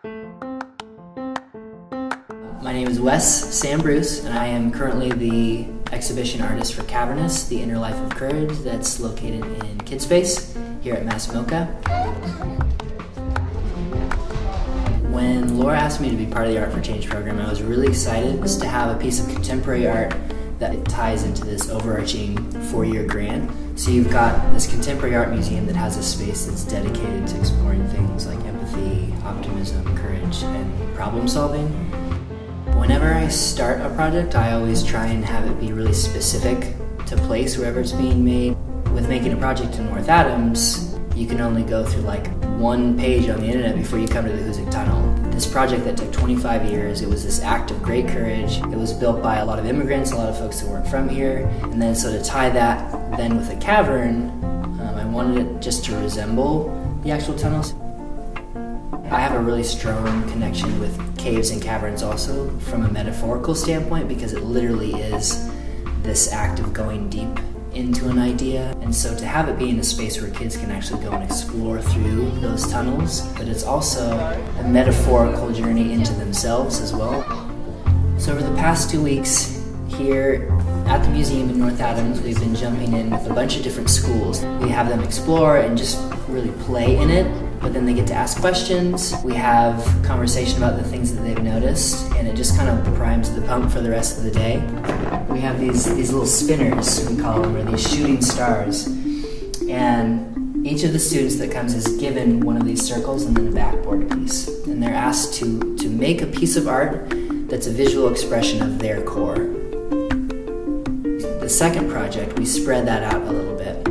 My name is Wes Sam Bruce, and I am currently the exhibition artist for Cavernous, the Inner Life of Courage, that's located in Kidspace here at MoCA. When Laura asked me to be part of the Art for Change program, I was really excited to have a piece of contemporary art that ties into this overarching 4-year grant. So you've got this contemporary art museum that has a space that's dedicated to exploring things like empathy, optimism, courage, and problem solving. Whenever I start a project, I always try and have it be really specific to place wherever it's being made. With making a project in North Adams, you can only go through like one page on the internet before you come to the Hoosick Tunnel. This project that took 25 years, it was this act of great courage. It was built by a lot of immigrants, a lot of folks that weren't from here. And then so to tie that then with a cavern, I wanted it just to resemble the actual tunnels. I have a really strong connection with caves and caverns also from a metaphorical standpoint, because it literally is this act of going deep into an idea. And so to have it be in a space where kids can actually go and explore through those tunnels, but it's also a metaphorical journey into themselves as well. So over the past 2 weeks here at the museum in North Adams, we've been jumping in with a bunch of different schools. We have them explore and just really play in it, but then they get to ask questions. We have conversation about the things that they've noticed, and it just kind of primes the pump for the rest of the day. We have these little spinners, we call them, or these shooting stars. And each of the students that comes is given one of these circles and then a backboard piece. And they're asked to make a piece of art that's a visual expression of their core. The second project, we spread that out a little bit,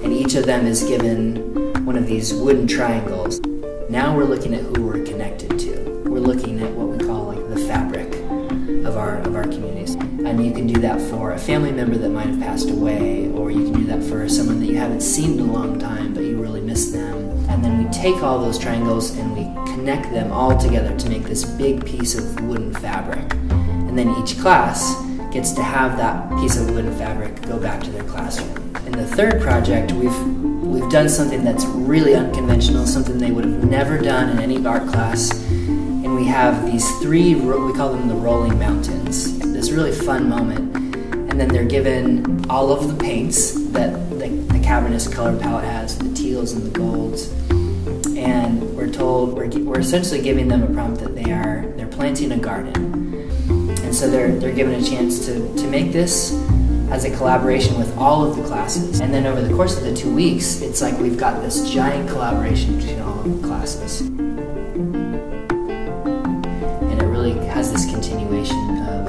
and each of them is given one of these wooden triangles. Now we're looking at who we're connected to. We're looking at what we call like the fabric of our communities. And you can do that for a family member that might have passed away, or you can do that for someone that you haven't seen in a long time but you really miss them. And then we take all those triangles and we connect them all together to make this big piece of wooden fabric. And then each class gets to have that piece of wooden fabric go back to their classroom. In the third project, we've done something that's really unconventional, something they would have never done in any art class. And we have these 3, we call them the rolling mountains. This really fun moment. And then they're given all of the paints that the cavernous color palette has, the teals and the golds. And we're told, we're essentially giving them a prompt that they're planting a garden. And so they're given a chance to make this as a collaboration with all of the classes. And then over the course of the 2 weeks, it's like we've got this giant collaboration between all of the classes. And it really has this continuation of